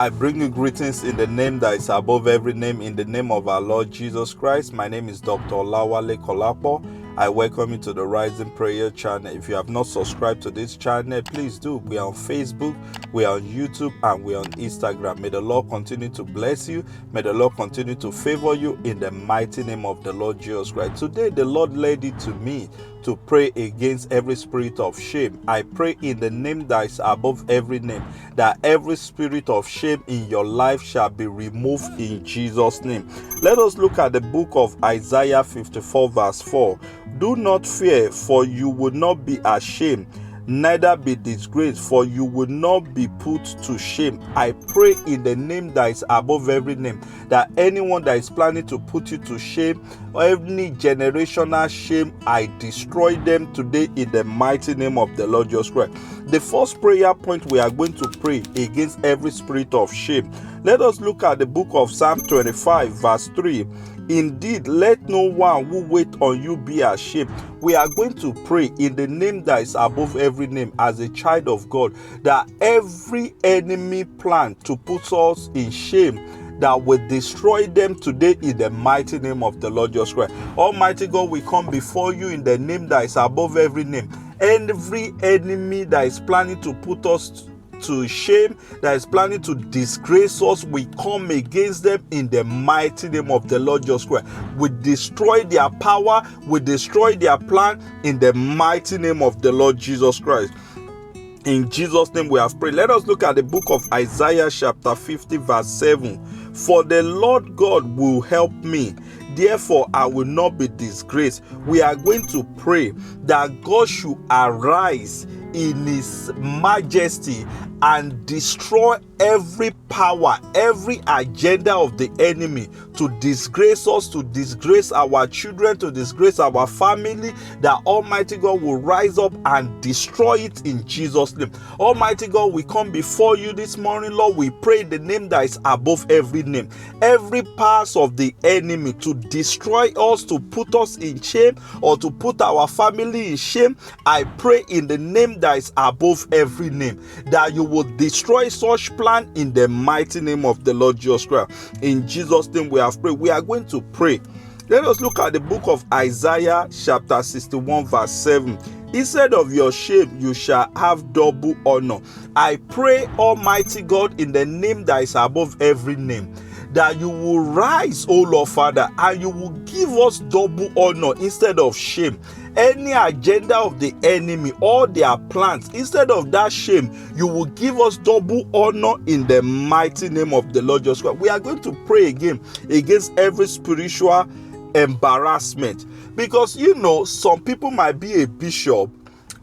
I bring you greetings in the name that is above every name, in the name of our Lord Jesus Christ. My name is Dr. Olawale Kolapo. I welcome you to the Rising Prayer channel. If you have not subscribed to this channel, please do. We are on Facebook, we are on YouTube, and we are on Instagram. May the Lord continue to bless you. May the Lord continue to favor you in the mighty name of the Lord Jesus Christ. Today, the Lord led it to me to pray against every spirit of shame. I pray in the name that is above every name, that every spirit of shame in your life shall be removed in Jesus' name. Let us look at the book of Isaiah 54 verse 4. Do not fear, for you will not be ashamed, neither be disgraced, for you will not be put to shame. I pray in the name that is above every name, that anyone that is planning to put you to shame, or any generational shame, I destroy them today in the mighty name of the Lord Jesus Christ. The first prayer point we are going to pray against every spirit of shame. Let us look at the book of Psalm 25 verse 3. Indeed, let no one who wait on you be ashamed. We are going to pray in the name that is above every name as a child of God, that every enemy plan to put us in shame, that will destroy them today in the mighty name of the Lord Jesus Christ. Almighty God, we come before you in the name that is above every name. Every enemy that is planning to put us to shame, that is planning to disgrace us, we come against them in the mighty name of the Lord Jesus Christ. We destroy their power, we destroy their plan in the mighty name of the Lord Jesus Christ. In Jesus' name we have prayed. Let us look at the book of Isaiah chapter 50 verse 7. For the Lord God will help me, therefore I will not be disgraced. We are going to pray that God should arise in his majesty and destroy every power, every agenda of the enemy to disgrace us, to disgrace our children, to disgrace our family, that Almighty God will rise up and destroy it in Jesus' name. Almighty God, we come before you this morning, Lord. We pray in the name that is above every name. Every part of the enemy to destroy us, to put us in shame, or to put our family in shame, I pray in the name that is above every name, that you will destroy such plan in the mighty name of the Lord Jesus Christ. In Jesus' name we have prayed. We are going to pray. Let us look at the book of Isaiah chapter 61 verse 7. Instead of your shame, you shall have double honor. I pray, Almighty God, in the name that is above every name, that you will rise, O Lord Father, and you will give us double honor instead of shame. Any agenda of the enemy, all their plans, instead of that shame, you will give us double honor in the mighty name of the Lord Jesus Christ. We are going to pray again against every spiritual embarrassment, because some people might be a bishop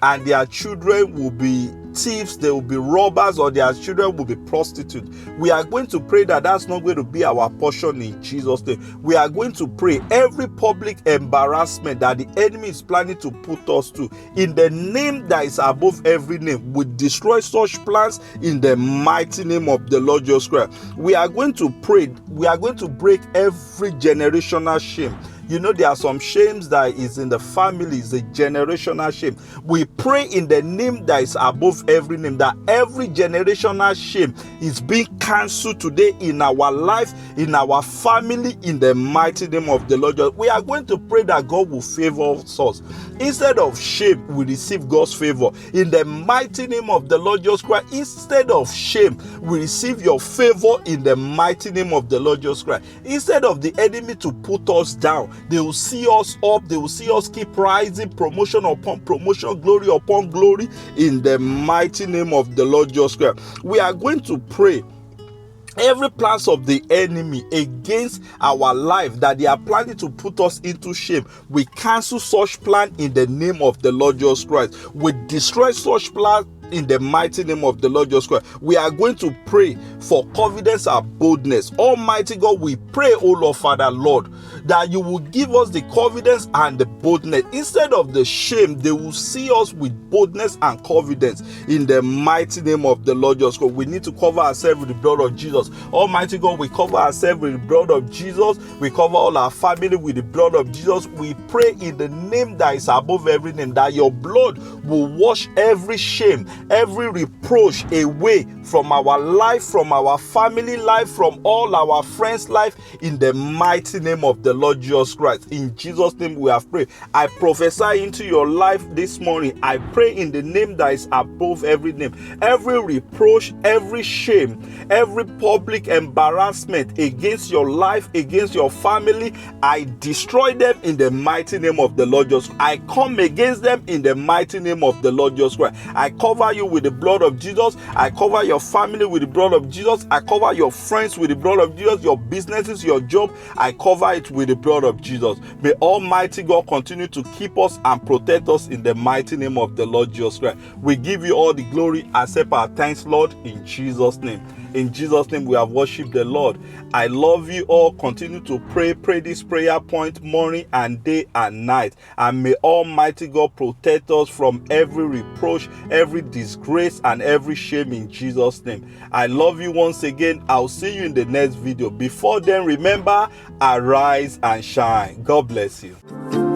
and their children will be thieves, they will be robbers, or their children will be prostitutes. We are going to pray that that's not going to be our portion in Jesus' name. We are going to pray every public embarrassment that the enemy is planning to put us to, in the name that is above every name, we destroy such plans in the mighty name of the Lord Jesus Christ. We are going to pray, we are going to break every generational shame. There are some shames that is in the family, is a generational shame. We pray in the name that is above every name, that every generational shame is being cancelled today in our life, in our family, in the mighty name of the Lord. We are going to pray that God will favor us. Instead of shame, we receive God's favor. In the mighty name of the Lord Jesus Christ, instead of shame, we receive your favor in the mighty name of the Lord Jesus Christ. Instead of the enemy to put us down, they will see us up, they will see us keep rising, promotion upon promotion, glory upon glory, in the mighty name of the Lord Jesus Christ. We are going to pray every plans of the enemy against our life, that they are planning to put us into shame, we cancel such plan in the name of the Lord Jesus Christ. We destroy such plan in the mighty name of the Lord Jesus Christ. We are going to pray for confidence and boldness. Almighty God, we pray, O Lord Father, Lord, that you will give us the confidence and the boldness. Instead of the shame, they will see us with boldness and confidence in the mighty name of the Lord Jesus Christ. We need to cover ourselves with the blood of Jesus. Almighty God, we cover ourselves with the blood of Jesus. We cover all our family with the blood of Jesus. We pray in the name that is above every name, that your blood will wash every shame, every reproach away from our life, from our family life, from all our friends' life, in the mighty name of the Lord Jesus Christ. In Jesus' name we have prayed. I prophesy into your life this morning. I pray in the name that is above every name. Every reproach, every shame, every public embarrassment against your life, against your family, I destroy them in the mighty name of the Lord Jesus Christ. I come against them in the mighty name of the Lord Jesus Christ. I cover you with the blood of Jesus. I cover your family with the blood of Jesus. I cover your friends with the blood of Jesus. Your businesses, your job, I cover it with the blood of Jesus. May Almighty God continue to keep us and protect us in the mighty name of the Lord Jesus Christ. We give you all the glory. Accept our thanks, Lord, in Jesus' name. In Jesus' name we have worshipped the Lord. I love you all. Continue to pray this prayer point morning and day and night. And may Almighty God protect us from every reproach, every disgrace, and every shame in Jesus' name. I love you once again. I'll see you in the next video. Before then, remember, arise and shine. God bless you.